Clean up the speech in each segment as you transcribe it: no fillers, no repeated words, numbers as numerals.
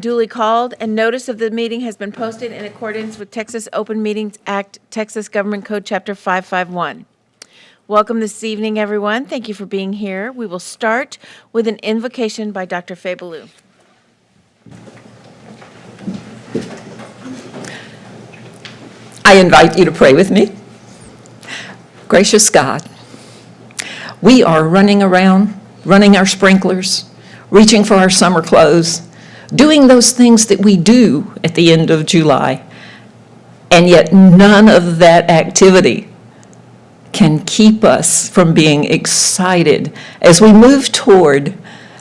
Duly called, and notice of the meeting has been posted in accordance with Texas Open Meetings Act, Texas Government Code, Chapter 551. Welcome this evening, everyone. Thank you for being here. We will start with an invocation by Dr. Faye Ballou. I invite you to pray with me. Gracious God, we are running around, running our sprinklers, reaching for our summer clothes, doing those things that we do at the end of July, and yet none of that activity can keep us from being excited as we move toward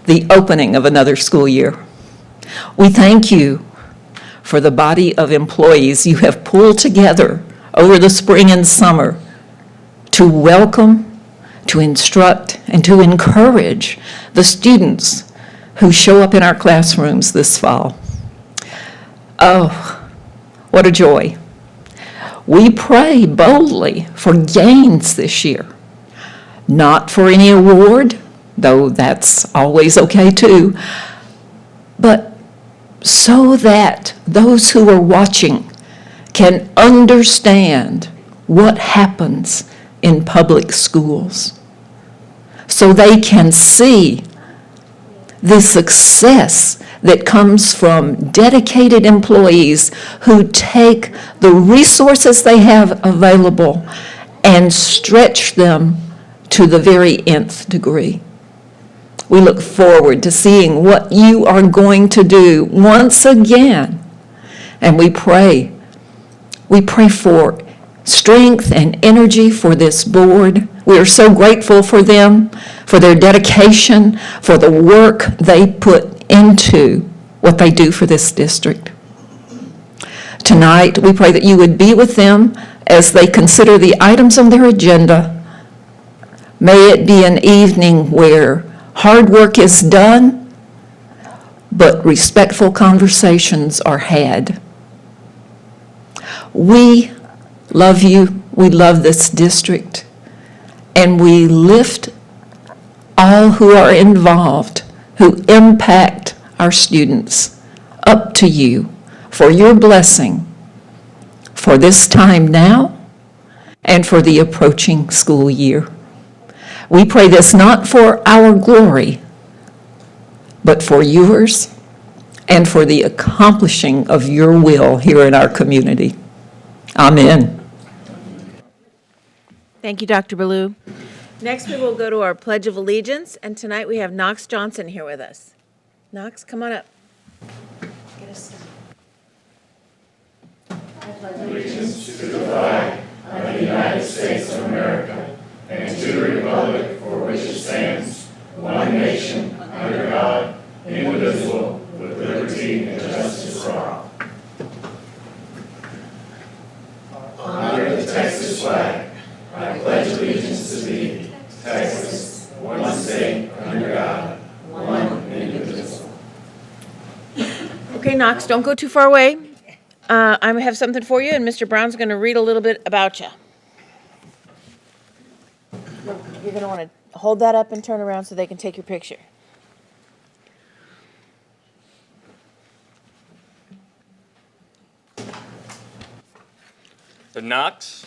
the opening of another school year. We thank you for the body of employees you have pulled together over the spring and summer to welcome, to instruct, and to encourage the students who show up in our classrooms this fall. Oh, what a joy. We pray boldly for gains this year, not for any award, though that's always okay too, but so that those who are watching can understand what happens in public schools, so they can see the success that comes from dedicated employees who take the resources they have available and stretch them to the very nth degree. We look forward to seeing what you are going to do once again. And we pray for strength and energy for this board. We are so grateful for them, for their dedication, for the work they put into what they do for this district. Tonight, we pray that you would be with them as they consider the items on their agenda. May it be an evening where hard work is done, but respectful conversations are had. We love you. We love this district. And we lift all who are involved, who impact our students, up to you for your blessing for this time now and for the approaching school year. We pray this not for our glory, but for yours and for the accomplishing of your will here in our community. Amen. Thank you, Dr. Ballou. Next, we will go to our Pledge of Allegiance, and tonight we have Knox Johnson here with us. Knox, come on up. Get us started. Allegiance to the flag of the United States of America and to the republic for which it stands, one nation, under God, indivisible, with liberty and justice for all. Under the Texas flag, I pledge allegiance to thee, Texas, one state, under God, one indivisible. Okay, Knox, don't go too far away. I have something for you, and Mr. Brown's going to read a little bit about you. You're going to want to hold that up and turn around so they can take your picture. So Knox,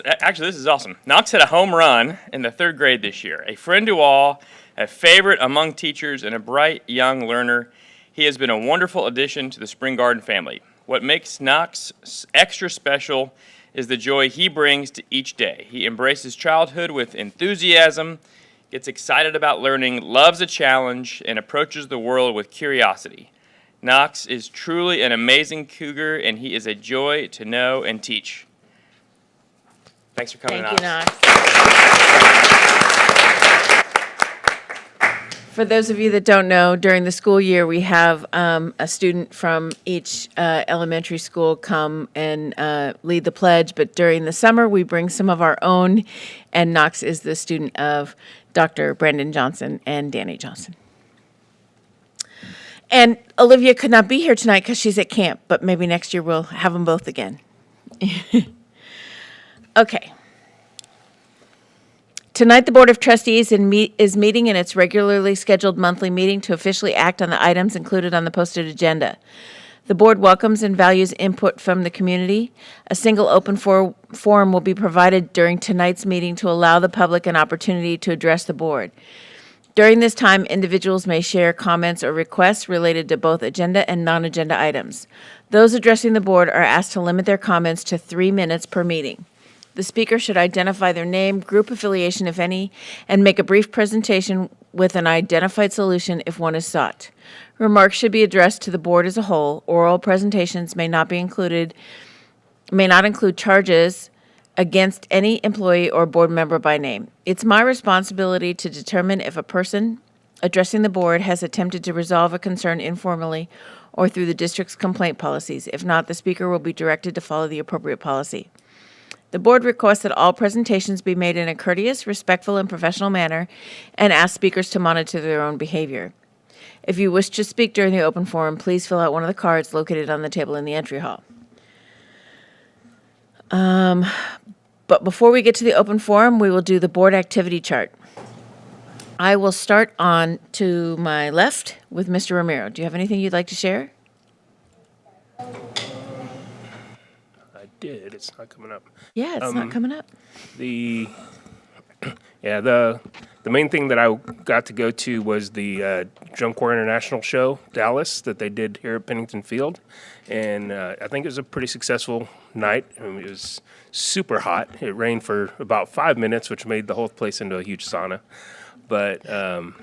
actually this is awesome. Knox hit a home run in the 3rd grade this year. A friend to all, a favorite among teachers, and a bright young learner. He has been a wonderful addition to the Spring Garden family. What makes Knox extra special is the joy he brings to each day. He embraces childhood with enthusiasm, gets excited about learning, loves a challenge, and approaches the world with curiosity. Knox is truly an amazing cougar, and he is a joy to know and teach. Thanks for coming, Thank Knox. you, Knox. For those of you that don't know, during the school year, we have a student from each elementary school come and lead the pledge, but during the summer, we bring some of our own, and Knox is the student of Dr. Brandon Johnson and Danny Johnson. And Olivia could not be here tonight because she's at camp, but maybe next year we'll have them both again. Okay. Tonight, the Board of Trustees is meeting in its regularly scheduled monthly meeting to officially act on the items included on the posted agenda. The board welcomes and values input from the community. A single open forum will be provided during tonight's meeting to allow the public an opportunity to address the board. During this time, individuals may share comments or requests related to both agenda and non-agenda items. Those addressing the board are asked to limit their comments to 3 minutes per meeting. The speaker should identify their name, group affiliation, if any, and make a brief presentation with an identified solution if one is sought. Remarks should be addressed to the board as a whole. Oral presentations may not include charges against any employee or board member by name. It's my responsibility to determine if a person addressing the board has attempted to resolve a concern informally or through the district's complaint policies. If not, the speaker will be directed to follow the appropriate policy. The board requests that all presentations be made in a courteous, respectful, and professional manner and asks speakers to monitor their own behavior. If you wish to speak during the open forum, please fill out one of the cards located on the table in the entry hall. But before we get to the open forum, we will do the board activity chart. I will start on to my left with Mr. Romero. Do you have anything you'd like to share? I did. It's not coming up. Yeah, it's not coming up. The main thing that I got to go to was the Drum Corps International Show, Dallas, that they did here at Pennington Field. And I think it was a pretty successful night. I mean, it was super hot. It rained for about 5 minutes, which made the whole place into a huge sauna. But the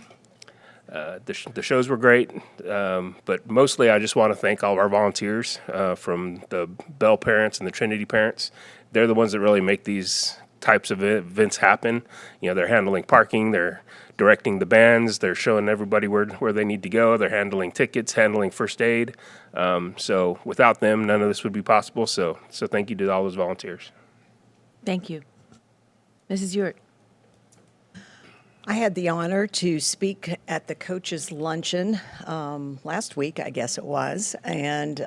shows were great. But mostly I just want to thank all of our volunteers from the Bell parents and the Trinity parents. They're the ones that really make these types of events happen. You know, they're handling parking, they're directing the bands, they're showing everybody where they need to go, they're handling tickets, handling first aid. So without them, none of this would be possible. So thank you to all those volunteers. Thank you. Mrs. Ewart. I had the honor to speak at the coaches' luncheon last week, I guess it was, and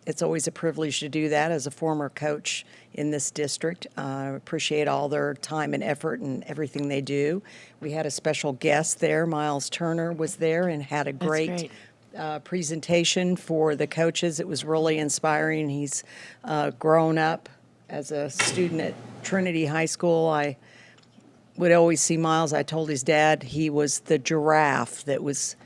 it's always a privilege to do that as a former coach in this district. I appreciate all their time and effort and everything they do. We had a special guest there. Miles Turner was there and had a great presentation for the coaches. It was really inspiring. He's grown up as a student at Trinity High School. I would always see Miles. I told his dad he was the giraffe that was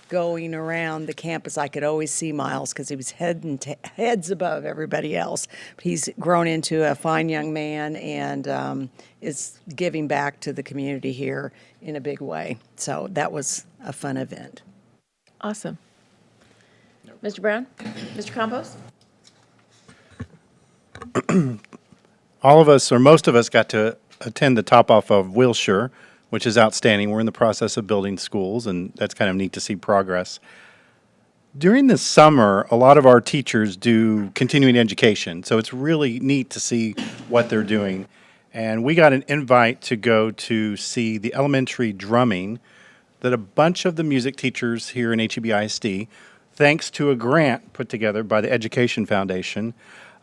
going around the campus. I could always see Miles because he was heads above everybody else. But he's grown into a fine young man and is giving back to the community here in a big way. So that was a fun event. Awesome. Mr. Brown? Mr. Campos? All of us, or most of us, got to attend the top-off of Wilshire, which is outstanding. We're in the process of building schools, and that's kind of neat to see progress. During the summer, a lot of our teachers do continuing education, so it's really neat to see what they're doing. And we got an invite to go to see the elementary drumming that a bunch of the music teachers here in HEB ISD, thanks to a grant put together by the Education Foundation.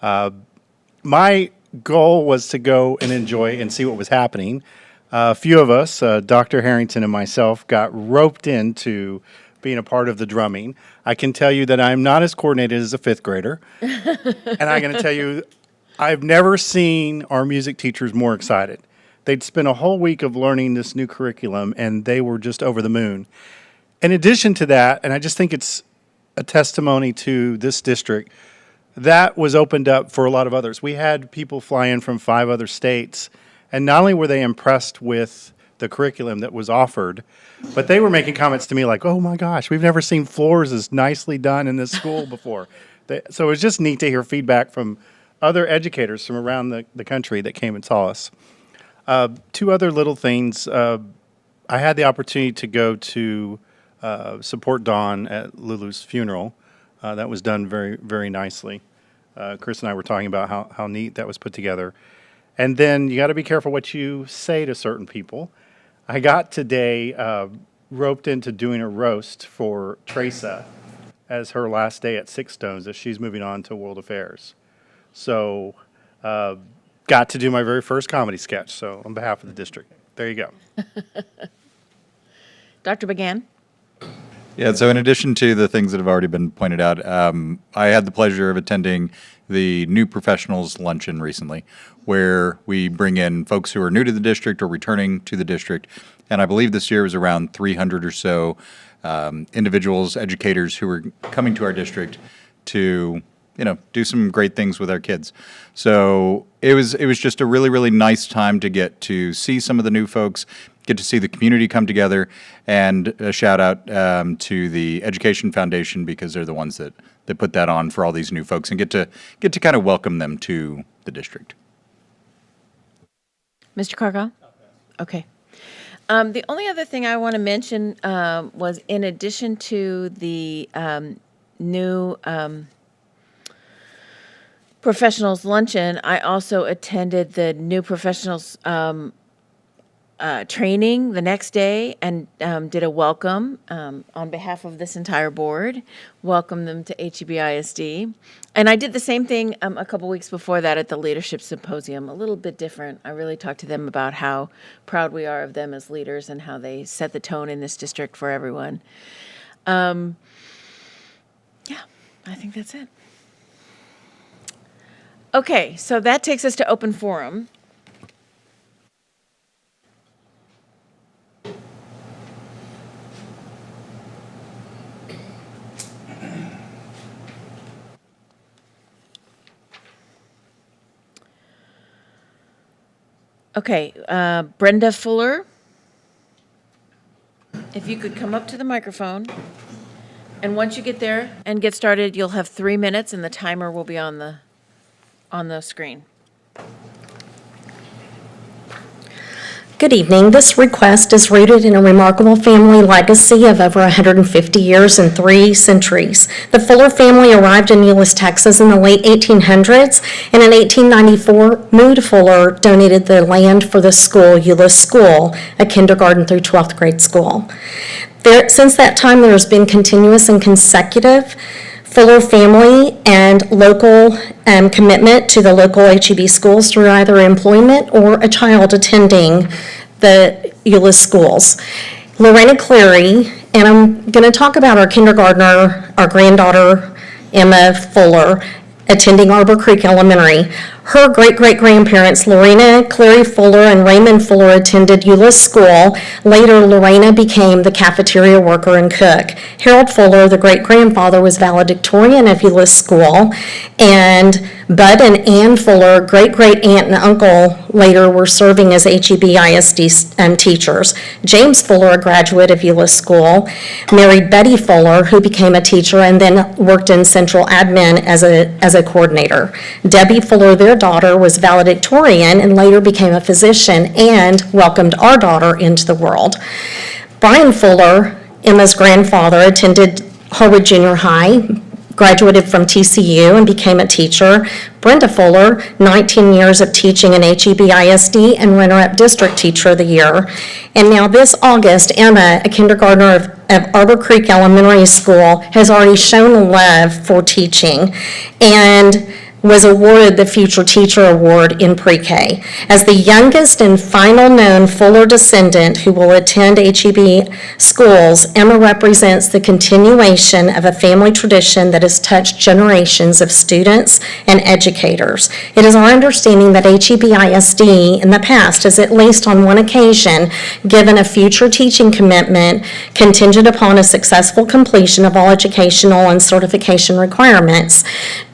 My goal was to go and enjoy and see what was happening. A few of us, Dr. Harrington and myself, got roped into being a part of the drumming. I can tell you that I'm not as coordinated as a fifth grader. And I'm going to tell you, I've never seen our music teachers more excited. They'd spent a whole week of learning this new curriculum, and they were just over the moon. In addition to that, and I just think it's a testimony to this district, that was opened up for a lot of others. We had people fly in from 5 other states, and not only were they impressed with the curriculum that was offered, but they were making comments to me like, oh my gosh, we've never seen floors as nicely done in this school before. So it was just neat to hear feedback from other educators from around the country that came and saw us. 2 other little things. I had the opportunity to go to support Dawn at Lulu's funeral. That was done very, very nicely. Chris and I were talking about how neat that was put together. And then you got to be careful what you say to certain people. I got today roped into doing a roast for Teresa as her last day at Six Stones as she's moving on to World Affairs. So got to do my very first comedy sketch. So on behalf of the district, there you go. Dr. Began? Yeah, so in addition to the things that have already been pointed out, I had the pleasure of attending the New Professionals Luncheon recently, where we bring in folks who are new to the district or returning to the district. And I believe this year was around 300 or so individuals, educators who were coming to our district to, do some great things with our kids. So it was just a really, really nice time to get to see some of the new folks, get to see the community come together, and a shout out to the Education Foundation, because they're the ones that put that on for all these new folks and get to kind of welcome them to the district. Mr. Cargill? Okay. The only other thing I want to mention was, in addition to the new professionals luncheon, I also attended the new professionals training the next day and did a welcome on behalf of this entire board, welcome them to HEB-ISD. And I did the same thing a couple weeks before that at the Leadership Symposium, a little bit different. I really talked to them about how proud we are of them as leaders and how they set the tone in this district for everyone. Yeah, I think that's it. Okay, so that takes us to open forum. Okay, Brenda Fuller, if you could come up to the microphone. And once you get there and get started, you'll have 3 minutes, and the timer will be on the screen. Good evening. This request is rooted in a remarkable family legacy of over 150 years and 3 centuries. The Fuller family arrived in Euless, Texas in the late 1800s, and in 1894, Mood Fuller donated the land for the school, Euless School, a kindergarten through 12th grade school. Since that time, there has been continuous and consecutive Fuller family and local commitment to the local HEB schools through either employment or a child attending the Euless schools. Lorena Cleary, and I'm going to talk about our kindergartner, our granddaughter, Emma Fuller, attending Arbor Creek Elementary. Her great-great-grandparents, Lorena Cleary Fuller and Raymond Fuller, attended Euless School. Later, Lorena became the cafeteria worker and cook. Harold Fuller, the great-grandfather, was valedictorian of Euless School. And Bud and Ann Fuller, great-great-aunt and uncle, later were serving as HEB-ISD teachers. James Fuller, a graduate of Euless School, married Betty Fuller, who became a teacher and then worked in central admin as a coordinator. Debbie Fuller, their daughter, was valedictorian and later became a physician and welcomed our daughter into the world. Brian Fuller, Emma's grandfather, attended Harwood Junior High, graduated from TCU and became a teacher. Brenda Fuller, 19 years of teaching in HEB-ISD and runner-up district teacher of the year. And now this August, Emma, a kindergartner of Arbor Creek Elementary School, has already shown a love for teaching and was awarded the Future Teacher Award in pre-K. As the youngest and final known Fuller descendant who will attend HEB schools, Emma represents the continuation of a family tradition that has touched generations of students and educators. It is our understanding that HEB-ISD in the past has, at least on one occasion, given a future teaching commitment contingent upon a successful completion of all educational and certification requirements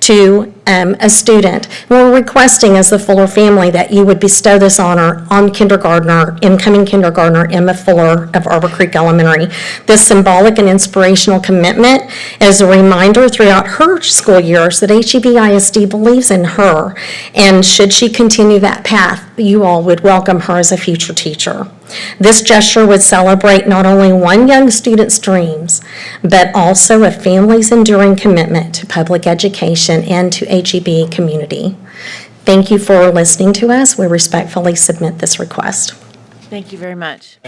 to a student. We're requesting as the Fuller family that you would bestow this honor on incoming kindergartner Emma Fuller of Arbor Creek Elementary. This symbolic and inspirational commitment is a reminder throughout her school years that HEB-ISD believes in her, and should she continue that path, you all would welcome her as a future teacher. This gesture would celebrate not only one young student's dreams, but also a family's enduring commitment to public education and to HEB community. Thank you for listening to us. We respectfully submit this request. Thank you very much.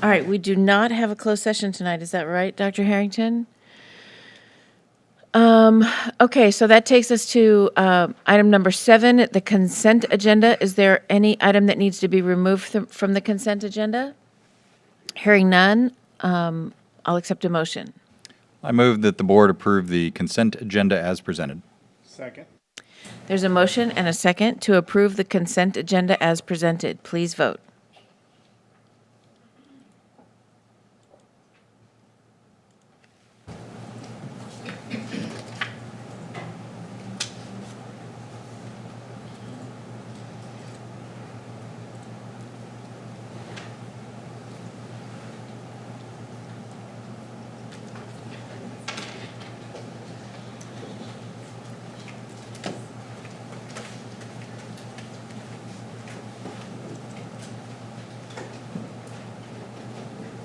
All right, we do not have a closed session tonight. Is that right, Dr. Harrington? Okay, so that takes us to item number 7, the consent agenda. Is there any item that needs to be removed from the consent agenda? Hearing none, I'll accept a motion. I move that the board approve the consent agenda as presented. Second. There's a motion and a second to approve the consent agenda as presented. Please vote.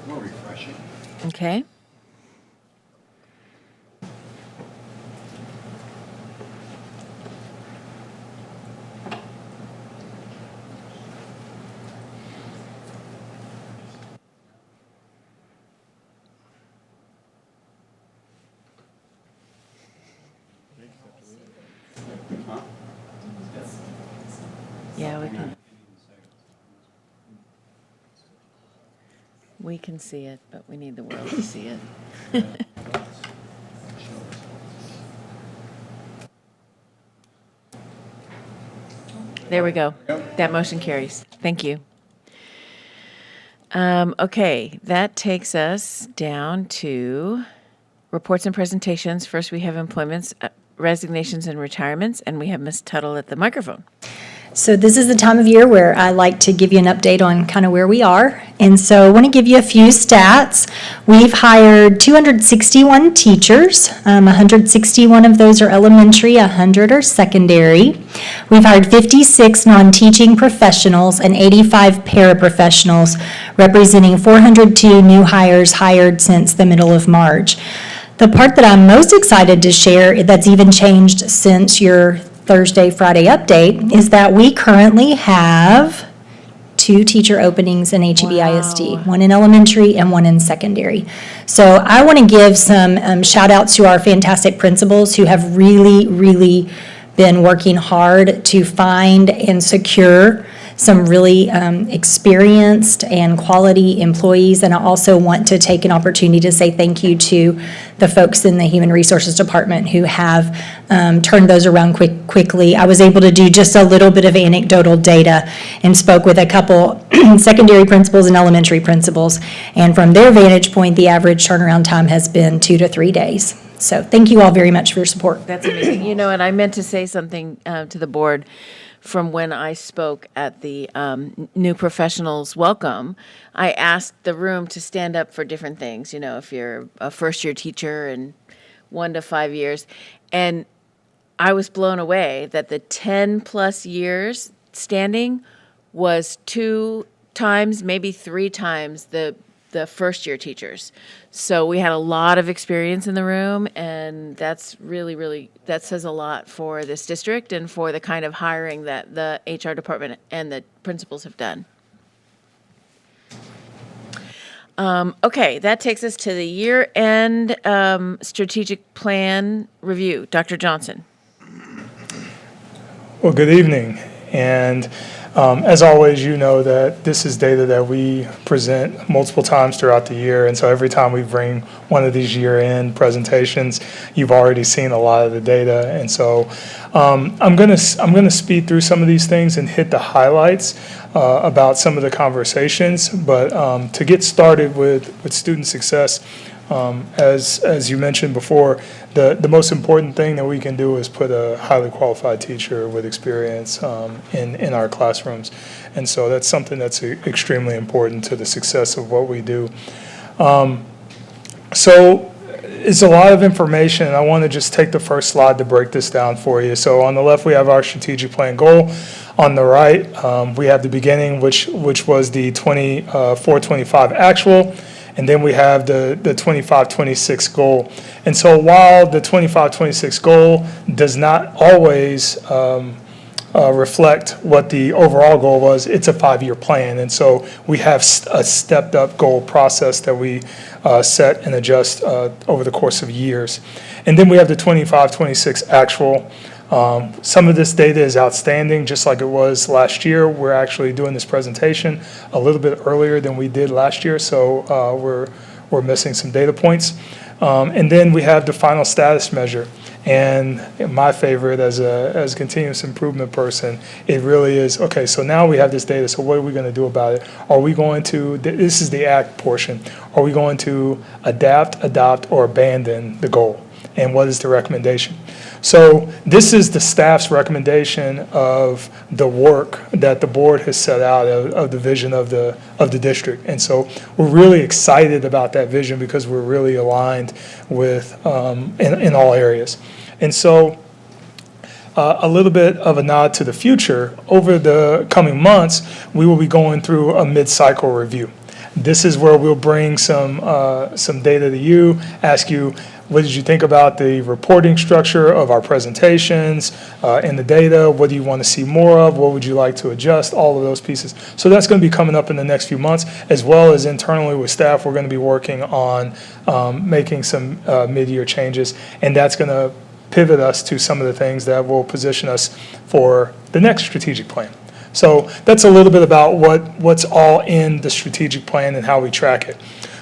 More refreshing. Okay. Yeah, we can. We can see it, but we need the world to see it. There we go. That motion carries. Thank you. Okay, that takes us down to reports and presentations. First, we have employments, resignations, and retirements, and we have Ms. Tuttle at the microphone. So this is the time of year where I like to give you an update on kind of where we are. And so I want to give you a few stats. We've hired 261 teachers. 161 of those are elementary, 100 are secondary. We've hired 56 non-teaching professionals and 85 paraprofessionals, representing 402 new hires hired since the middle of March. The part that I'm most excited to share that's even changed since your Thursday, Friday update is that we currently have 2 teacher openings in HEB ISD, one in elementary and one in secondary. So I want to give some shout outs to our fantastic principals who have really been working hard to find and secure some really experienced and quality employees. And I also want to take an opportunity to say thank you to the folks in the Human Resources Department who have turned those around quickly. I was able to do just a little bit of anecdotal data and spoke with a couple secondary principals and elementary principals. And from their vantage point, the average turnaround time has been 2 to 3 days. So thank you all very much for your support. That's amazing. You know, and I meant to say something to the board from when I spoke at the new professionals welcome. I asked the room to stand up for different things, you know, if you're a first-year teacher and 1 to 5 years. And I was blown away that the 10-plus years standing was 2 times, maybe 3 times the first-year teachers. So we had a lot of experience in the room, and that's really, that says a lot for this district and for the kind of hiring that the HR department and the principals have done. Okay, that takes us to the year-end strategic plan review. Dr. Johnson. Well, good evening. And as always, you know that this is data that we present multiple times throughout the year. And so every time we bring one of these year-end presentations, you've already seen a lot of the data. And so I'm going to speed through some of these things and hit the highlights about some of the conversations. But to get started with student success, as you mentioned before, the most important thing that we can do is put a highly qualified teacher with experience in our classrooms. And so that's something that's extremely important to the success of what we do. So it's a lot of information, and I want to just take the first slide to break this down for you. So on the left, we have our strategic plan goal. On the right, we have the beginning, which was the 24-25 actual. And then we have the 25-26 goal. And so while the 25-26 goal does not always reflect what the overall goal was. It's a 5-year plan, and so we have a stepped-up goal process that we set and adjust over the course of years. And then we have the 25-26 actual. Some of this data is outstanding, just like it was last year. We're actually doing this presentation a little bit earlier than we did last year, so we're missing some data points. And then we have the final status measure. And my favorite as a continuous improvement person, it really is, okay, so now we have this data, so what are we going to do about it? Are we going to, this is the act portion, are we going to adapt, adopt, or abandon the goal? And what is the recommendation? So this is the staff's recommendation of the work that the board has set out of the vision of the district. And so we're really excited about that vision because we're really aligned with in all areas. And so a little bit of a nod to the future, over the coming months, we will be going through a mid-cycle review. This is where we'll bring some data to you, ask you, what did you think about the reporting structure of our presentations and the data? What do you want to see more of? What would you like to adjust? All of those pieces. So that's going to be coming up in the next few months, as well as internally with staff. We're going to be working on making some mid-year changes, and that's going to pivot us to some of the things that will position us for the next strategic plan. So that's a little bit about what's all in the strategic plan and how we track it.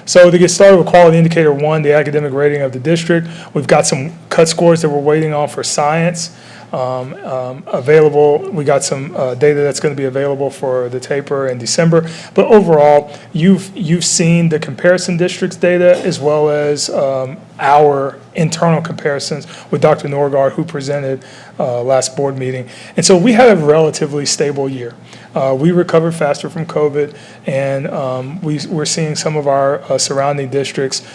So to get started with quality indicator 1, the academic rating of the district, we've got some cut scores that we're waiting on for science available. We got some data that's going to be available for the taper in December. But overall, you've seen the comparison districts data as well as our internal comparisons with Dr. Norgard, who presented last board meeting. And so we had a relatively stable year. We recovered faster from COVID, and we're seeing some of our surrounding districts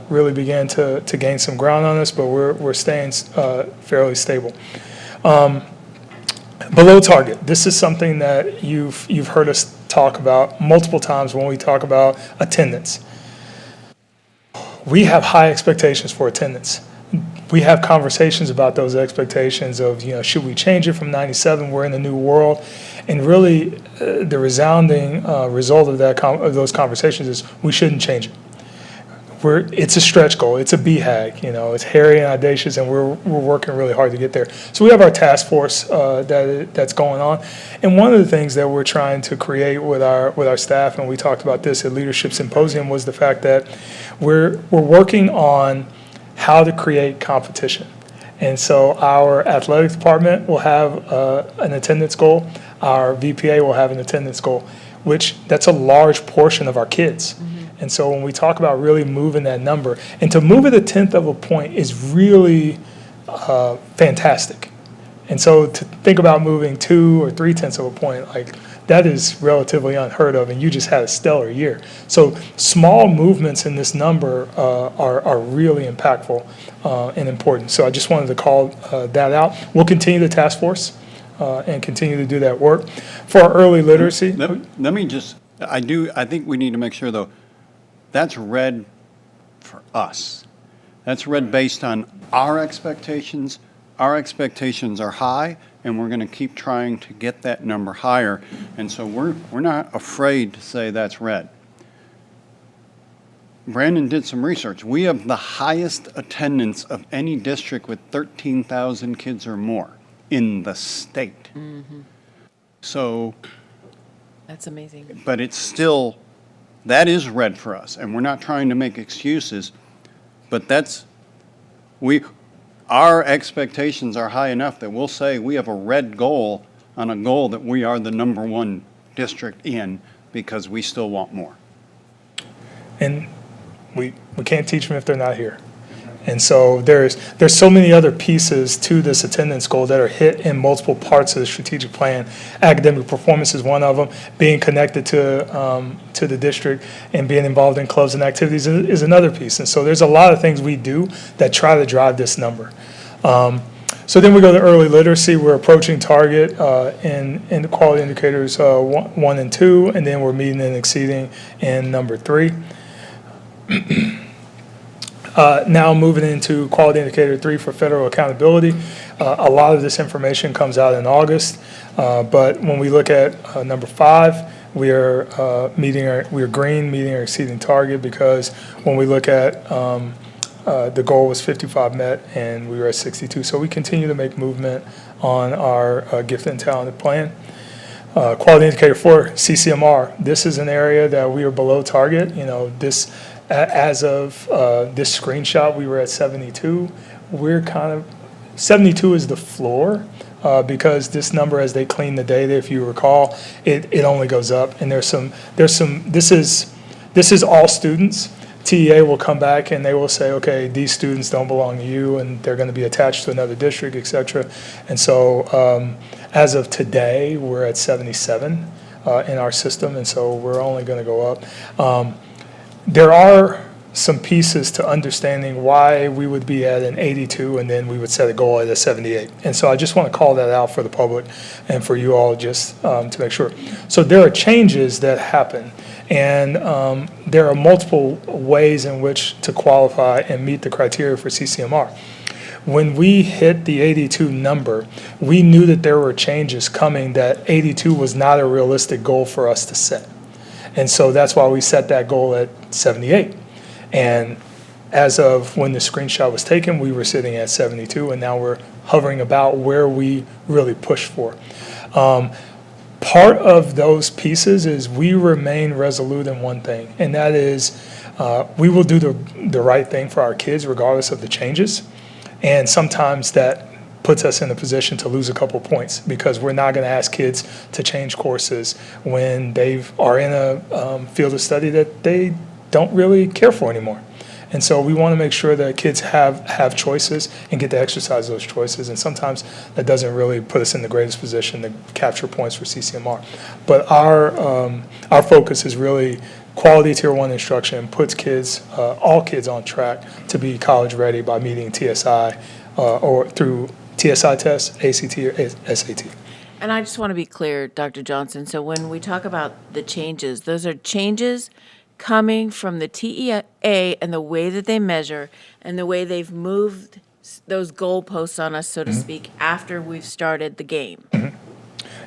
really begin to gain some ground on us, but we're staying fairly stable. Below target, this is something that you've heard us talk about multiple times when we talk about attendance. We have high expectations for attendance. We have conversations about those expectations of, should we change it from 97? We're in a new world. And really, the resounding result of of those conversations is we shouldn't change it. It's a stretch goal. It's a BHAG. It's hairy and audacious, and we're working really hard to get there. So we have our task force that's going on, and one of the things that we're trying to create with our staff, and we talked about this at Leadership Symposium, was the fact that we're working on how to create competition. And so our athletic department will have an attendance goal. Our VPA will have an attendance goal, that's a large portion of our kids. And so when we talk about really moving that number, and to move it 1/10 of a point is really fantastic. And so to think about moving 2 or 3/10 of a point, that is relatively unheard of, and you just had a stellar year. So small movements in this number are really impactful and important. So I just wanted to call that out. We'll continue the task force and continue to do that work. For our early literacy. Let me just, I think we need to make sure, though, that's red for us. That's red based on our expectations. Our expectations are high, and we're going to keep trying to get that number higher. And so we're not afraid to say that's red. Brandon did some research. We have the highest attendance of any district with 13,000 kids or more in the state. Mm-hmm. So. That's amazing. But it's still, that is red for us, and we're not trying to make excuses, but our expectations are high enough that we'll say we have a red goal on a goal that we are the #1 district in, because we still want more. And we can't teach them if they're not here. And so there's so many other pieces to this attendance goal that are hit in multiple parts of the strategic plan. Academic performance is one of them. Being connected to the district and being involved in clubs and activities is another piece. And so there's a lot of things we do that try to drive this number. So then we go to early literacy. We're approaching target in the quality indicators 1 and 2, and then we're meeting and exceeding in number 3. Now moving into quality indicator 3 for federal accountability. A lot of this information comes out in August, but when we look at number 5, we are green, meeting or exceeding target, because when we look at the goal was 55 met and we were at 62. So we continue to make movement on our gifted and talented plan. Quality indicator 4, CCMR. This is an area that we are below target. As of this screenshot, we were at 72. We're kind of, 72 is the floor, because this number, as they clean the data, if you recall, it only goes up. And this is all students. TEA will come back and they will say, okay, these students don't belong to you, and they're going to be attached to another district, et cetera. And so as of today, we're at 77 in our system, and so we're only going to go up. There are some pieces to understanding why we would be at an 82 and then we would set a goal at a 78. And so I just want to call that out for the public and for you all, just to make sure. So there are changes that happen, and there are multiple ways in which to qualify and meet the criteria for CCMR. When we hit the 82 number, we knew that there were changes coming, that 82 was not a realistic goal for us to set. And so that's why we set that goal at 78. And as of when the screenshot was taken, we were sitting at 72, and now we're hovering about where we really pushed for. Part of those pieces is we remain resolute in one thing, and that is we will do the right thing for our kids regardless of the changes. And sometimes that puts us in a position to lose a couple points, because we're not going to ask kids to change courses when they are in a field of study that they don't really care for anymore. And so we want to make sure that kids have choices and get to exercise those choices. And sometimes that doesn't really put us in the greatest position to capture points for CCMR. But our focus is really quality Tier 1 instruction, puts all kids on track to be college ready by meeting TSI or through TSI tests, ACT or SAT. And I just want to be clear, Dr. Johnson, so when we talk about the changes, those are changes coming from the TEA and the way that they measure and the way they've moved those goalposts on us, so to speak, after we've started the game.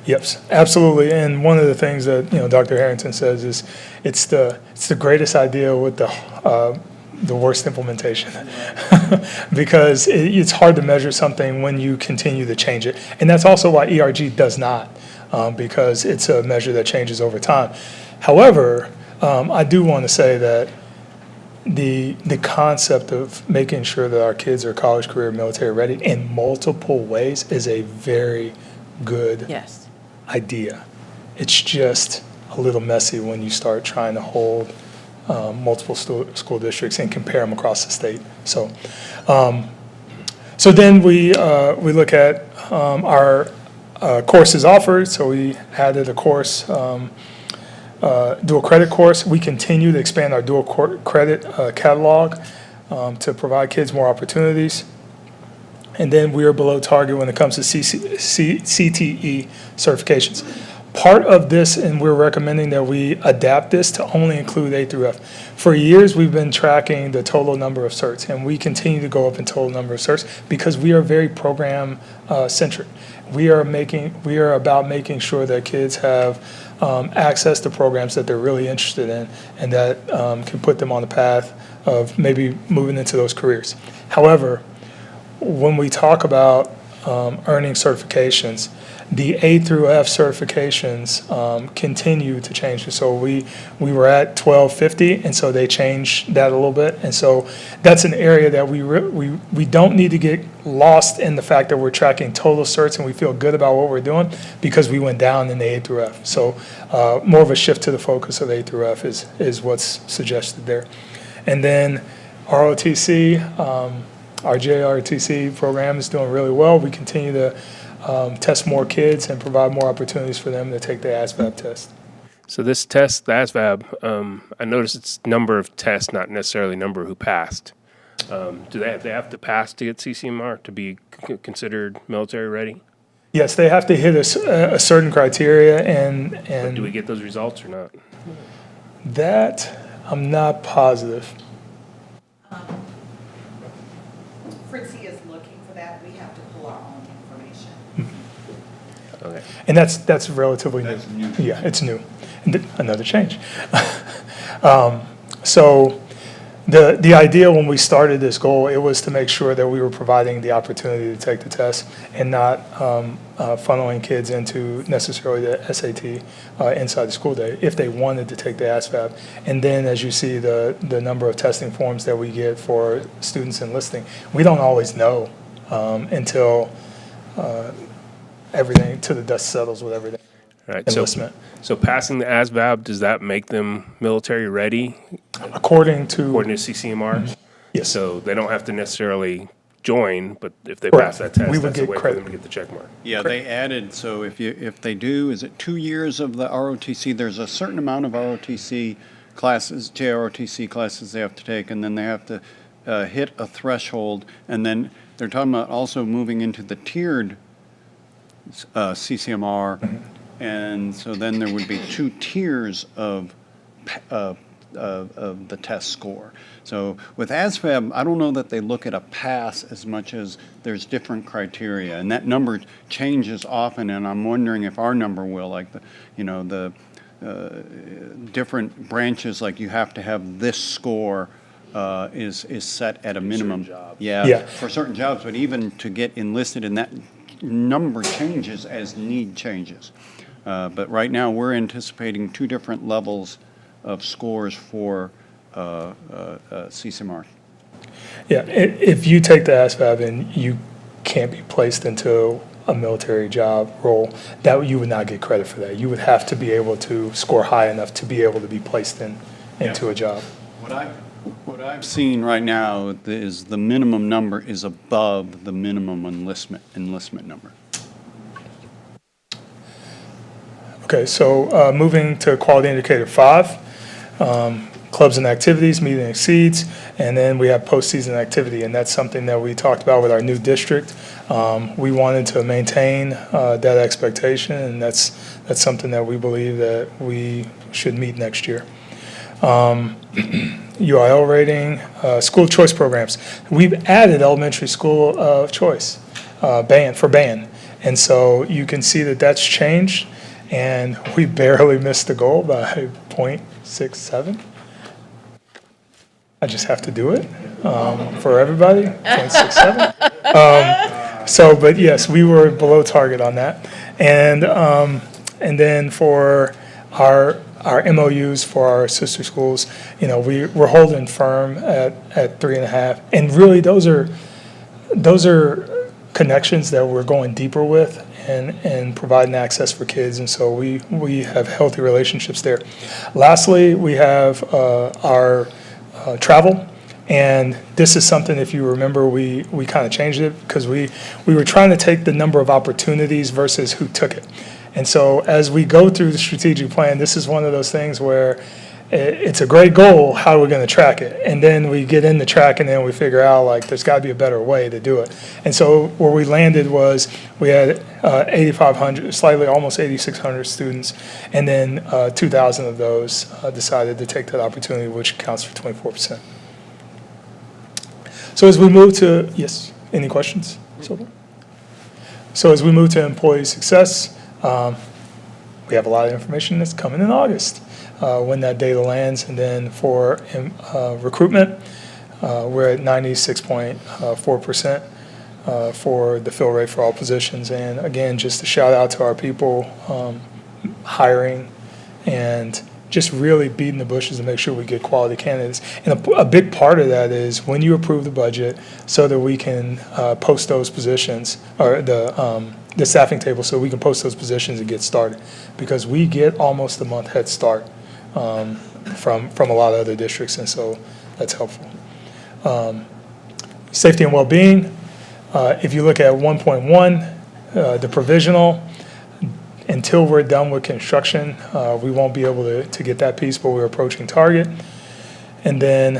Yes, absolutely. And one of the things that Dr. Harrington says is it's the greatest idea with the worst implementation, because it's hard to measure something when you continue to change it. And that's also why ERG does not, because it's a measure that changes over time. However, I do want to say that the concept of making sure that our kids are college, career, military ready in multiple ways is a very good idea. It's just a little messy when you start trying to hold multiple school districts and compare them across the state. So, so then we look at our courses offered. So we added a course, dual credit course. We continue to expand our dual credit catalog to provide kids more opportunities. And then we are below target when it comes to CTE certifications. Part of this, and we're recommending that we adapt this to only include A through F. For years, we've been tracking the total number of certs, and we continue to go up in total number of certs because we are very program centric. We are about making sure that kids have access to programs that they're really interested in and that can put them on the path of maybe moving into those careers. However, when we talk about earning certifications, the A through F certifications continue to change. So we were at 1250, and so they changed that a little bit. And so that's an area that we don't need to get lost in the fact that we're tracking total certs and we feel good about what we're doing because we went down in the A through F. So more of a shift to the focus of A through F is what's suggested there. And then ROTC, our JRTC program is doing really well. We continue to test more kids and provide more opportunities for them to take the ASVAB test. So this test, the ASVAB, I noticed it's number of tests, not necessarily number who passed. Do they have to pass to get CCMR to be considered military ready? Yes, they have to hit a certain criteria, and But do we get those results or not? that I'm not positive. Okay. And that's relatively new. Yeah, it's new. And another change. So the idea when we started this goal, it was to make sure that we were providing the opportunity to take the test and not funneling kids into necessarily the SAT inside the school day if they wanted to take the ASVAB. And then as you see the number of testing forms that we get for students enlisting, we don't always know until everything, till the dust settles with everything. Right. Enlistment. So passing the ASVAB, does that make them military ready According to CCMR? Yes. So they don't have to necessarily join, but if they Correct. pass that test, We would that's a get way for credit. them to get the check mark. Yeah, they added, so if they do, is it 2 years of the ROTC? There's a certain amount of ROTC classes, JROTC classes they have to take, and then they have to hit a threshold, and then they're talking about also moving into the tiered CCMR, and so then there would be 2 tiers of the test score. So with ASVAB, I don't know that they look at a pass as much as there's different criteria, and that number changes often, and I'm wondering if our number will, like the different branches, like you have to have this score is set at a minimum. Yeah. For certain jobs, but even to get enlisted in that number changes as need changes. But right now, we're anticipating 2 different levels of scores for CCMR. Yeah, if you take the ASVAB and you can't be placed into a military job role, that you would not get credit for that. You would have to be able to score high enough to be able to be placed into a job. What I've seen right now is the minimum number is above the minimum enlistment number. Okay, so moving to quality indicator 5, clubs and activities, meet and exceeds, and then we have postseason activity, and that's something that we talked about with our new district. We wanted to maintain that expectation, and that's something that we believe that we should meet next year. UIL rating, school choice programs. We've added elementary school choice, band, and so you can see that that's changed. And we barely missed the goal by 0.67. I just have to do it for everybody, 0.67. But yes, we were below target on that. And then for our MOUs for our sister schools, we're holding firm at 3.5. And really, those are connections that we're going deeper with. And providing access for kids, and so we have healthy relationships there. Lastly, we have our travel, and this is something, if you remember, we kind of changed it because we were trying to take the number of opportunities versus who took it. And so as we go through the strategic plan, this is one of those things where it's a great goal, how are we going to track it? And then we get in the track and then we figure out, like, there's got to be a better way to do it. And so where we landed was we had 8,500, slightly almost 8,600 students, and then 2,000 of those decided to take that opportunity, which accounts for 24%. So as we move to, yes, any questions? So as we move to employee success, we have a lot of information that's coming in August. When that data lands, and then for recruitment, we're at 96.4% for the fill rate for all positions. And again, just a shout out to our people hiring and just really beating the bushes to make sure we get quality candidates. And a big part of that is when you approve the budget so that we can post those positions, or the staffing table, so we can post those positions and get started, because we get almost a month head start from a lot of other districts, and so that's helpful. Safety and well-being, if you look at 1.1, the provisional, until we're done with construction, we won't be able to get that piece, but we're approaching target. And then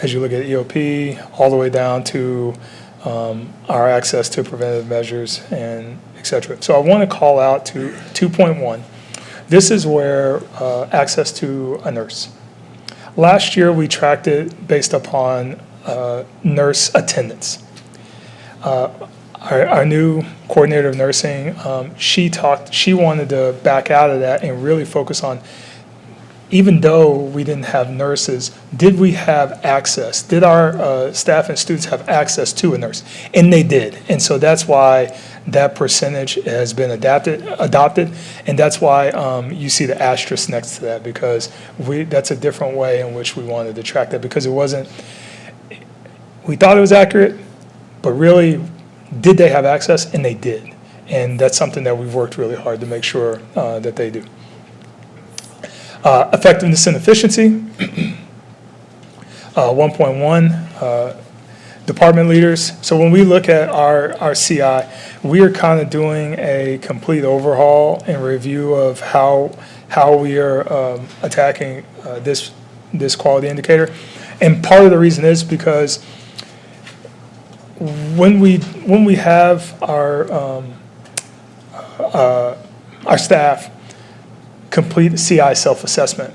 as you look at EOP, all the way down to our access to preventative measures and et cetera. So I want to call out to 2.1. This is where access to a nurse. Last year, we tracked it based upon nurse attendance. our new coordinator of nursing, she wanted to back out of that and really focus on, even though we didn't have nurses, did we have access? Did our staff and students have access to a nurse? And they did. And so that's why that percentage has been adopted, and that's why you see the asterisk next to that, because that's a different way in which we wanted to track that, because we thought it was accurate, but really, did they have access? And they did. And that's something that we've worked really hard to make sure that they do. Effectiveness and efficiency, 1.1, department leaders. So when we look at our CI, we are kind of doing a complete overhaul and review of how we are attacking this quality indicator. And part of the reason is because when we have our staff complete CI self-assessment,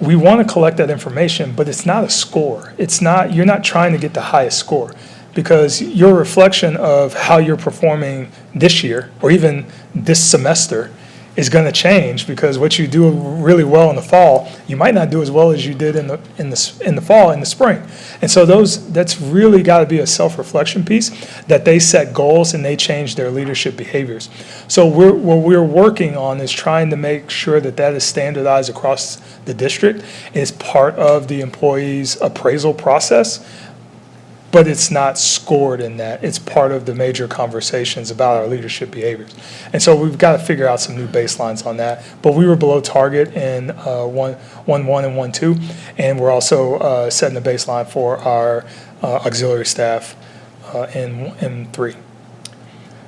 we want to collect that information, but it's not a score. You're not trying to get the highest score, because your reflection of how you're performing this year or even this semester is going to change, because what you do really well in the fall, you might not do as well as you did in the fall, in the spring. And so that's really got to be a self-reflection piece, that they set goals and they change their leadership behaviors. So what we're working on is trying to make sure that is standardized across the district. It's part of the employee's appraisal process, but it's not scored in that. It's part of the major conversations about our leadership behaviors. And so we've got to figure out some new baselines on that. But we were below target in 1.1 and 1.2, and we're also setting the baseline for our auxiliary staff in 3.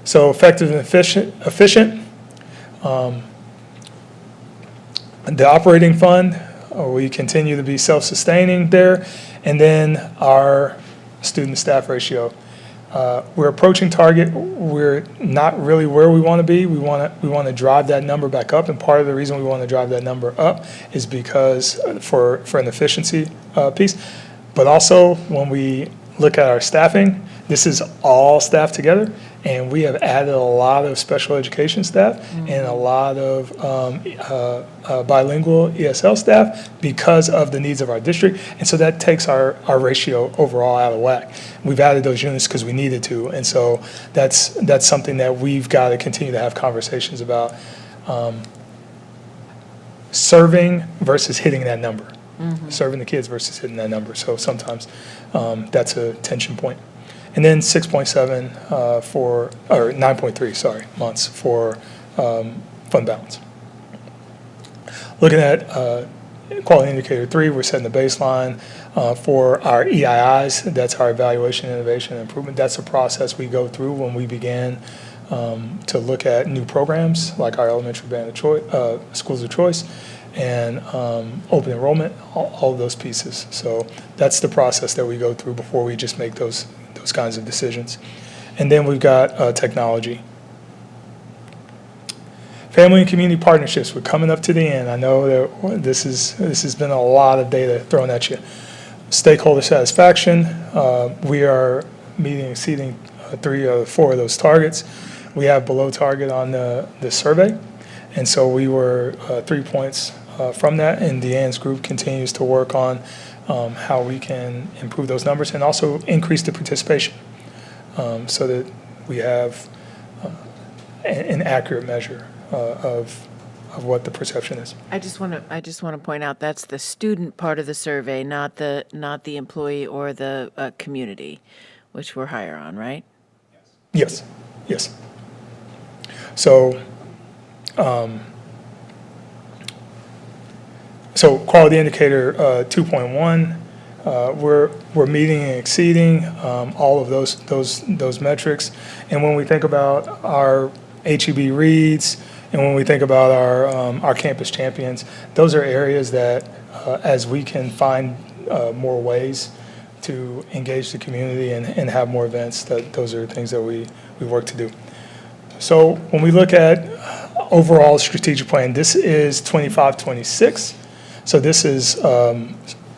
So effective and efficient. The operating fund, we continue to be self-sustaining there. And then our student-staff ratio. We're approaching target. We're not really where we want to be. We want to drive that number back up, and part of the reason we want to drive that number up is because for an efficiency piece. But also, when we look at our staffing, this is all staff together, and we have added a lot of special education staff and a lot of bilingual ESL staff because of the needs of our district. And so that takes our ratio overall out of whack. We've added those units because we needed to. And so that's something that we've got to continue to have conversations about, serving versus hitting that number. Serving the kids versus hitting that number. So sometimes that's a tension point. And then 6.7 or 9.3, months for fund balance. Looking at quality indicator 3, we're setting the baseline for our EIIs. That's our evaluation, innovation, and improvement. That's a process we go through when we begin to look at new programs like our elementary band of choice, schools of choice, and open enrollment, all of those pieces. So that's the process that we go through before we just make those kinds of decisions. And then we've got technology. Family and community partnerships, we're coming up to the end. I know that this has been a lot of data thrown at you. Stakeholder satisfaction, we are meeting, exceeding 3 or 4 of those targets. We have below target on the survey, and so we were 3 points from that, and Deanne's group continues to work on how we can improve those numbers and also increase the participation so that we have an accurate measure of what the perception is. I just want to point out that's the student part of the survey, not the employee or the community, which we're higher on, right? Yes. So so quality indicator 2.1, we're meeting and exceeding all of those metrics. And when we think about our HEB reads, and when we think about our campus champions, those are areas that as we can find more ways to engage the community and have more events, those are things that we work to do. So when we look at overall strategic plan, this is 25-26. So this is,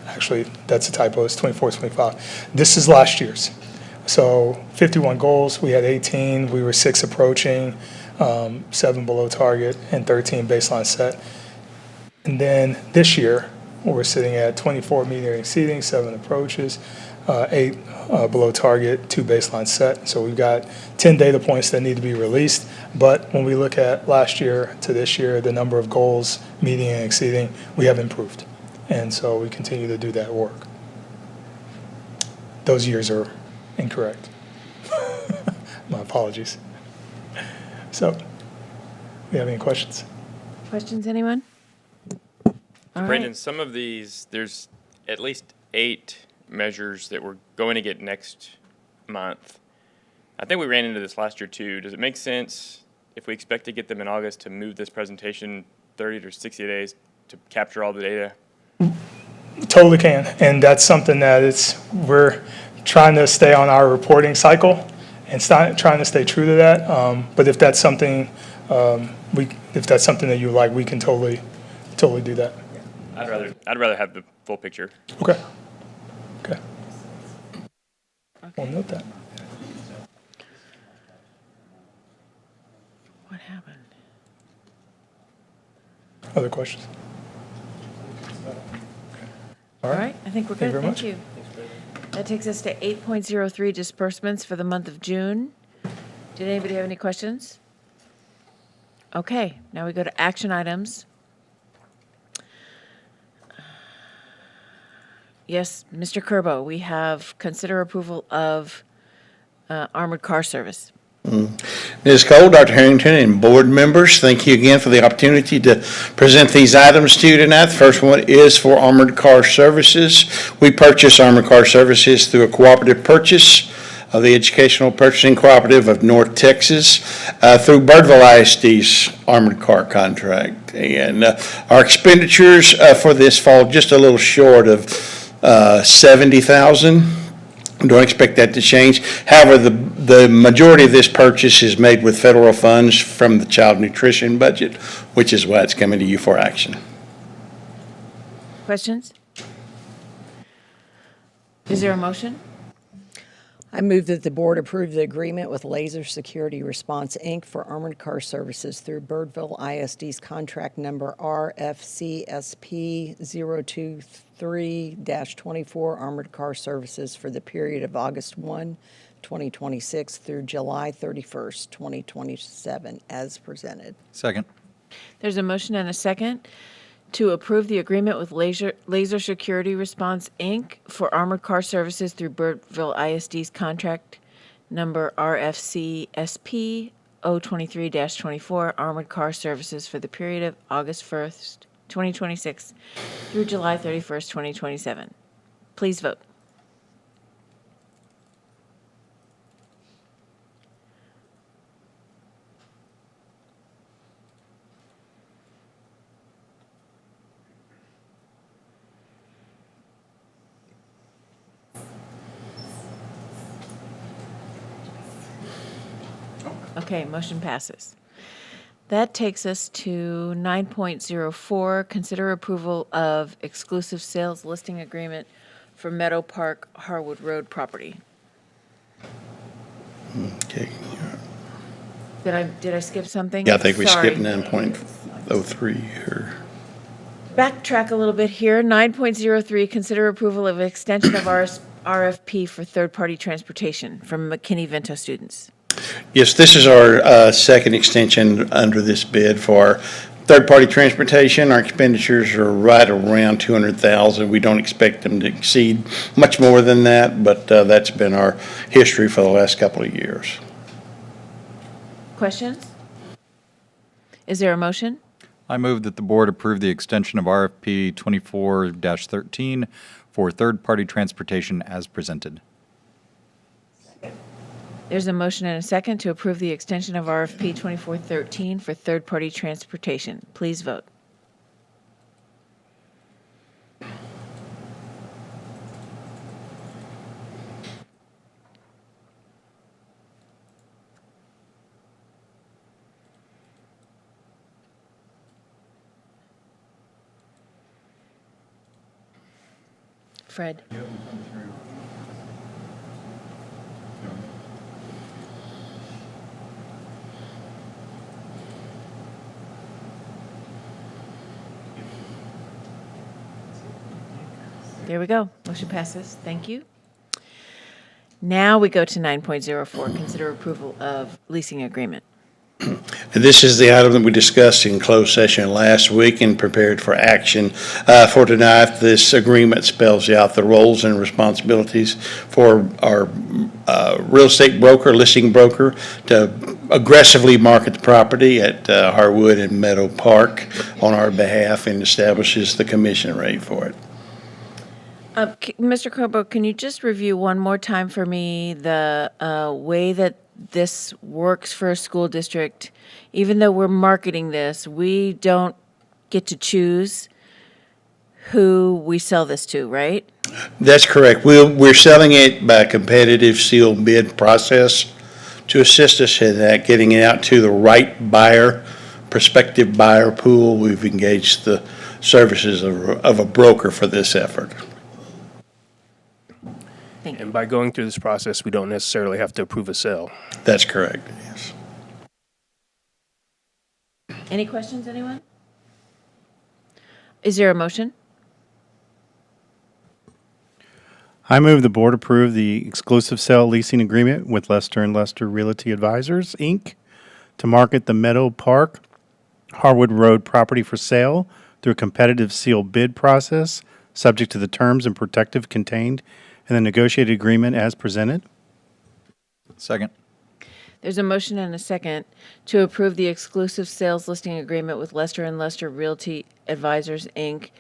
actually, that's a typo, it's 24-25. This is last year's. So 51 goals, we had 18, we were 6 approaching, 7 below target, and 13 baseline set. And then this year, we're sitting at 24 meeting and exceeding, 7 approaches, 8 below target, 2 baseline set. So we've got 10 data points that need to be released. But when we look at last year to this year, the number of goals meeting and exceeding, we have improved. And so we continue to do that work. Those years are incorrect. My apologies. So, do you have any questions? Questions, anyone? All Brandon, right. some of these, there's at least 8 measures that we're going to get next month. I think we ran into this last year too. Does it make sense, if we expect to get them in August, to move this presentation 30 to 60 days to capture all the data? Totally can, and that's something that we're trying to stay on our reporting cycle and trying to stay true to that. But if that's something if that's something that you like, we can totally do that. I'd rather have the full picture. Okay. We'll note that. What happened? Other questions? All right, I think we're Thank good. you very Thank you. That takes us to 8.03, disbursements for the month of June. Did anybody have any questions? Okay, now we go to action items. Yes, Mr. Curbo, we have consider approval of armored car service. Ms. Cole, Dr. Harrington, and board members, thank you again for the opportunity to present these items to you tonight. The first one is for Armored Car Services. We purchase Armored Car Services through a cooperative purchase of the Educational Purchasing Cooperative of North Texas through Birdville ISD's Armored Car contract. And our expenditures for this fall just a little short of $70,000. Don't expect that to change. However, the majority of this purchase is made with federal funds from the child nutrition budget, which is why it's coming to you for action. Questions? Is there a motion? I move that the board approve the agreement with Laser Security Response, Inc. for armored car services through Birdville ISD's contract number RFCSP 023-24 armored car services for the period of August 1, 2026 through July 31st, 2027, as presented. Second. There's a motion and a second to approve the agreement with Laser Security Response, Inc. for armored car services through Birdville ISD's contract number RFCSP 023-24 armored car services for the period of August 1st, 2026 through July 31st, 2027. Please vote. Okay, motion passes. That takes us to 9.04, consider approval of exclusive sales listing agreement for Meadow Park Harwood Road property. Okay. Did I skip something? Yeah, I think we Sorry. skipped 9.03 here. Backtrack a little bit here. 9.03, consider approval of extension of RFP for third-party transportation from McKinney-Vento students. Yes, this is our second extension under this bid for third-party transportation. Our expenditures are right around $200,000. We don't expect them to exceed much more than that, but that's been our history for the last couple of years. Questions? Is there a motion? I move that the board approve the extension of RFP 24-13 for third-party transportation as presented. There's a motion and a second to approve the extension of RFP 2413 for third-party transportation. Please vote. Fred? There we go. Motion passes. Thank you. Now we go to 9.04, consider approval of leasing agreement. And this is the item that we discussed in closed session last week and prepared for action for tonight. This agreement spells out the roles and responsibilities for our real estate broker, listing broker, to aggressively market the property at Harwood and Meadow Park on our behalf, and establishes the commission rate for it. Mr. Corbo, can you just review one more time for me the way that this works for a school district? Even though we're marketing this, we don't get to choose who we sell this to, right? That's correct. We're selling it by a competitive sealed bid process to assist us in that, getting it out to the right buyer, prospective buyer pool. We've engaged the services of a broker for this effort. And by going through this process, we don't necessarily have to approve a sale. That's correct, yes. Any questions, anyone? Is there a motion? I move the board approve the exclusive sale leasing agreement with Lester and Lester Realty Advisors, Inc., to market the Meadow Park, Harwood Road property for sale through a competitive sealed bid process, subject to the terms and protective contained in the negotiated agreement as presented. Second. There's a motion and a second to approve the exclusive sales listing agreement with Lester and Lester Realty Advisors, Inc.,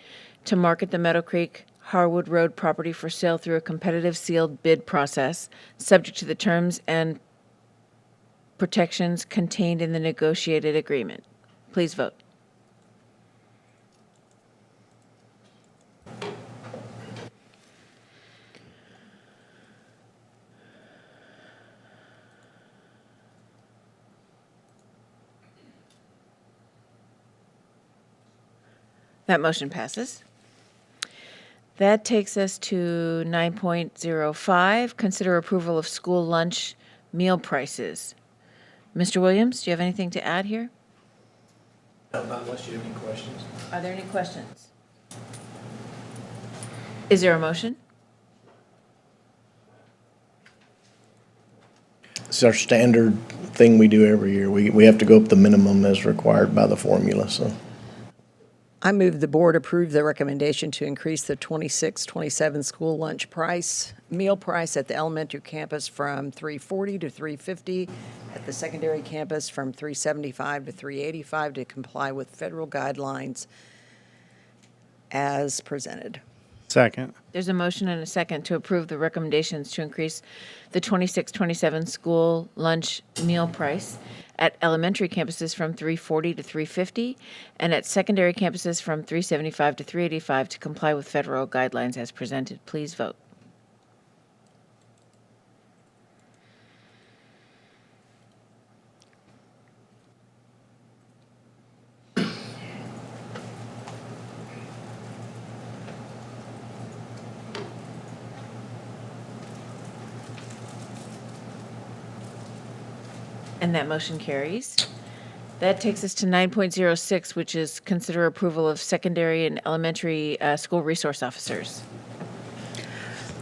to market the Meadow Creek Harwood Road property for sale through a competitive sealed bid process, subject to the terms and protections contained in the negotiated agreement. Please vote. That motion passes. That takes us to 9.05, consider approval of school lunch meal prices. Mr. Williams, do you have anything to add here? No, not unless you have any questions. Are there any questions? Is there a motion? It's our standard thing we do every year. We have to go up the minimum as required by the formula, so. I move the board approve the recommendation to increase the 26-27 school lunch meal price at the elementary campus from $3.40 to $3.50, at the secondary campus from $3.75 to $3.85, to comply with federal guidelines as presented. Second. There's a motion and a second to approve the recommendations to increase the 26-27 school lunch meal price at elementary campuses from $3.40 to $3.50, and at secondary campuses from $3.75 to $3.85, to comply with federal guidelines as presented. Please vote. And that motion carries. That takes us to 9.06, which is consider approval of secondary and elementary school resource officers.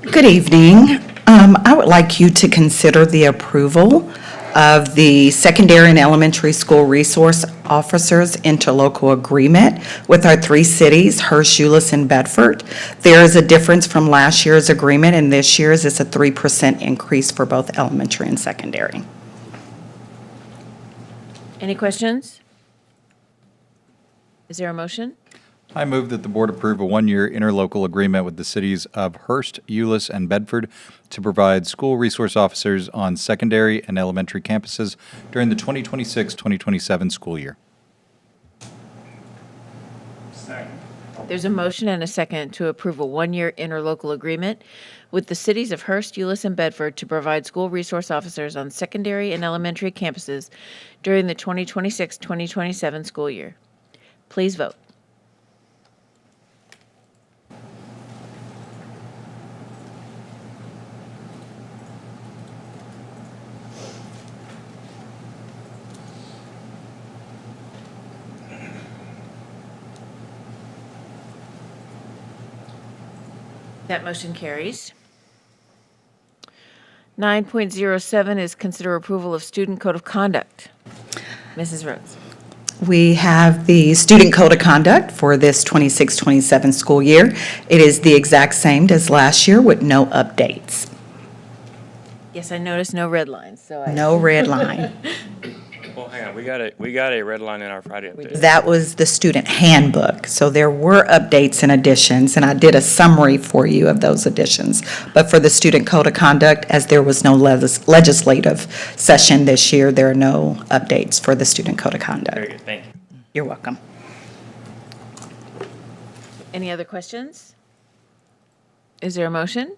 Good evening. I would like you to consider the approval of the secondary and elementary school resource officers interlocal agreement with our three cities, Hurst-Euless-Bedford. There is a difference from last year's agreement, and this year's is a 3% increase for both elementary and secondary. Any questions? Is there a motion? I move that the board approve a one-year interlocal agreement with the cities of Hurst-Euless and Bedford to provide school resource officers on secondary and elementary campuses during the 2026-2027 school year. There's a motion and a second to approve a one-year interlocal agreement with the cities of Hurst-Euless and Bedford to provide school resource officers on secondary and elementary campuses during the 2026-2027 school year. Please vote. That motion carries. 9.07 is consider approval of student code of conduct. Mrs. Rhodes. We have the Student Code of Conduct for this 26-27 school year. It is the exact same as last year with no updates. Yes, I noticed no red lines, so I. No red line. Well, hang on, we got a red line in our Friday update. That was the student handbook. So there were updates and additions, and I did a summary for you of those additions. But for the Student Code of Conduct, as there was no legislative session this year, there are no updates for the Student Code of Conduct. Very good, thank you. You're welcome. Any other questions? Is there a motion?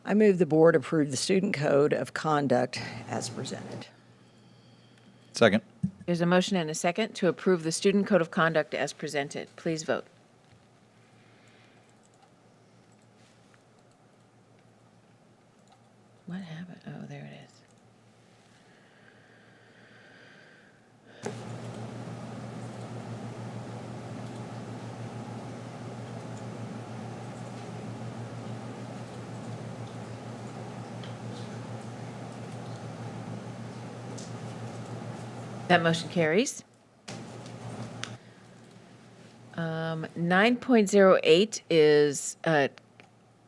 I move the board approve the student code of conduct as presented. Second. There's a motion and a second to approve the student code of conduct as presented. Please vote. What happened? Oh, there it is. That motion carries. 9.08 is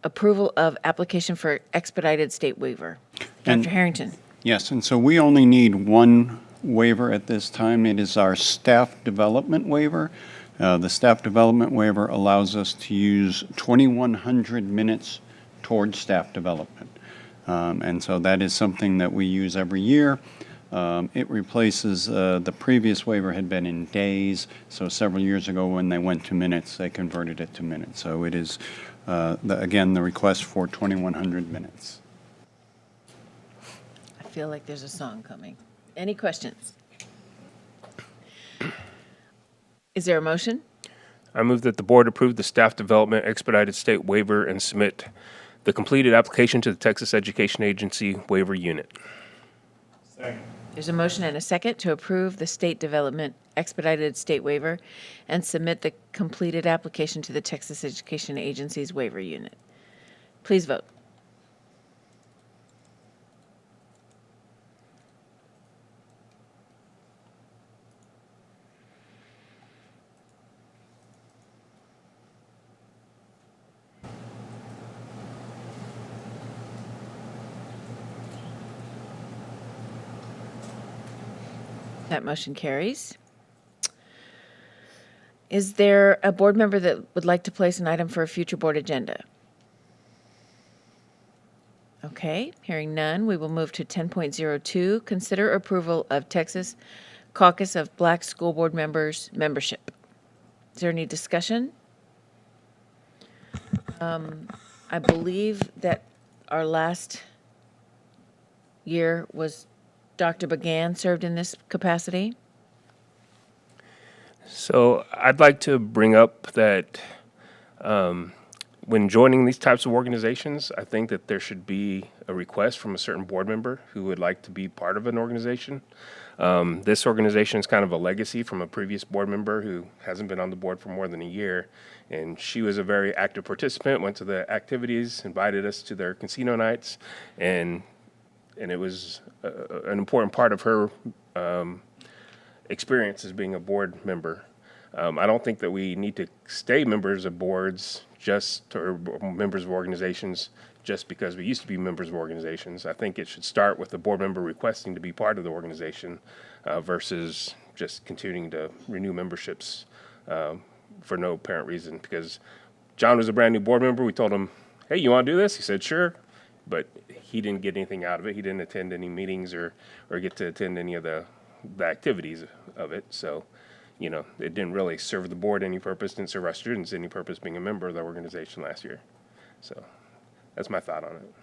approval of application for expedited state waiver. Dr. Harrington. Yes, and so we only need one waiver at this time. It is our staff development waiver. The staff development waiver allows us to use 2,100 minutes towards staff development. And so that is something that we use every year. It replaces, the previous waiver had been in days, so several years ago when they went to minutes, they converted it to minutes. So it is, again, the request for 2,100 minutes. I feel like there's a song coming. Any questions? Is there a motion? I move that the board approve the staff development expedited state waiver and submit the completed application to the Texas Education Agency waiver unit. Second. There's a motion and a second to approve the state development expedited state waiver and submit the completed application to the Texas Education Agency's waiver unit. Please vote. That motion carries. Is there a board member that would like to place an item for a future board agenda? Okay, hearing none, we will move to 10.02, consider approval of Texas Caucus of Black School Board Members membership. Is there any discussion? I believe that our last year was Dr. Began served in this capacity. So I'd like to bring up that when joining these types of organizations, I think that there should be a request from a certain board member who would like to be part of an organization. This organization is kind of a legacy from a previous board member who hasn't been on the board for more than a year. And she was a very active participant, went to the activities, invited us to their casino nights, and it was an important part of her experience as being a board member. I don't think that we need to stay members of boards or members of organizations just because we used to be members of organizations. I think it should start with the board member requesting to be part of the organization versus just continuing to renew memberships for no apparent reason. Because John was a brand new board member. We told him, hey, you want to do this? He said, sure. But he didn't get anything out of it. He didn't attend any meetings or get to attend any of the activities of it. So, you know, it didn't really serve the board any purpose, didn't serve our students any purpose being a member of the organization last year. So that's my thought on it.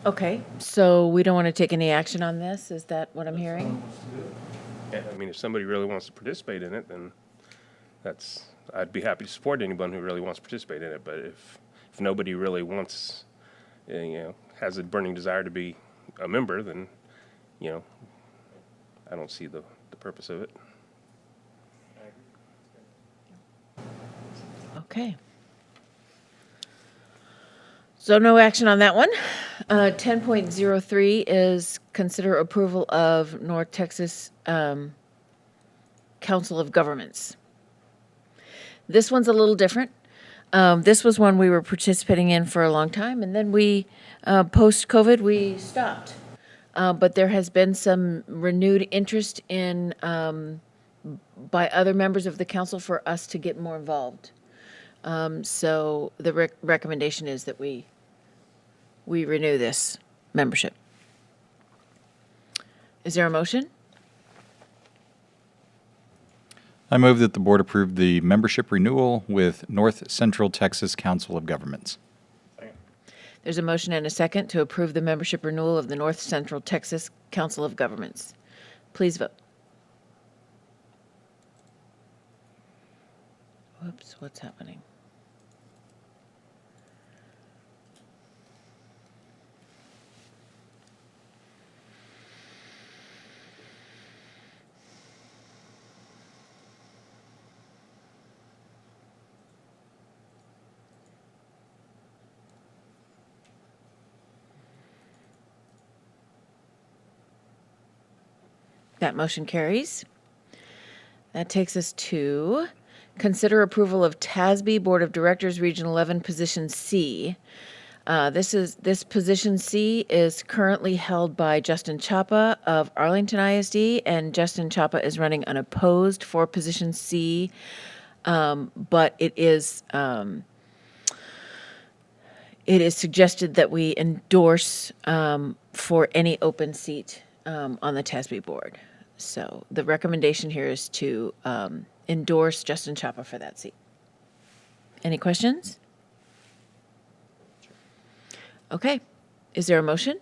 Okay, so we don't want to take any action on this? Is that what I'm hearing? Yeah, I mean, if somebody really wants to participate in it, then I'd be happy to support anyone who really wants to participate in it. But if nobody really wants, has a burning desire to be a member, then, I don't see the purpose of it. Okay. So no action on that one. 10.03 is consider approval of North Texas Council of Governments. This one's a little different. This was one we were participating in for a long time, and then we, post-COVID, we stopped. But there has been some renewed interest in, by other members of the council for us to get more involved. So the recommendation is that we renew this membership. Is there a motion? I move that the board approve the membership renewal with North Central Texas Council of Governments. There's a motion and a second to approve the membership renewal of the North Central Texas Council of Governments. Please vote. Whoops, what's happening? That motion carries. That takes us to consider approval of TASB Board of Directors Region 11 Position C. This Position C is currently held by Justin Chapa of Arlington ISD, and Justin Chapa is running unopposed for Position C, but it is suggested that we endorse for any open seat on the TASB board. So the recommendation here is to endorse Justin Chapa for that seat. Any questions? Okay. Is there a motion?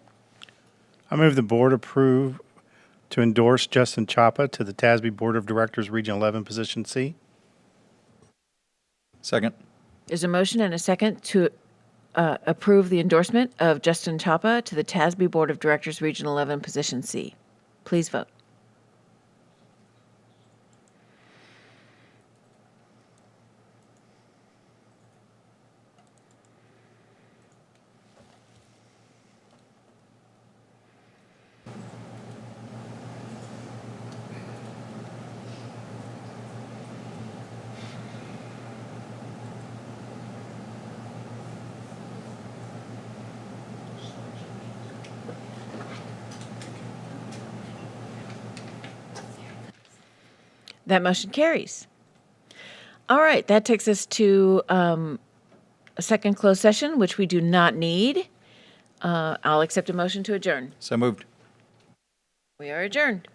I move the board approve to endorse Justin Chapa to the TASB Board of Directors, Region 11, Position C. Second. There's a motion and a second to approve the endorsement of Justin Chapa to the TASB Board of Directors, Region 11, Position C. Please vote. That motion carries. All right, that takes us to a second closed session, which we do not need. I'll accept a motion to adjourn. So moved. We are adjourned.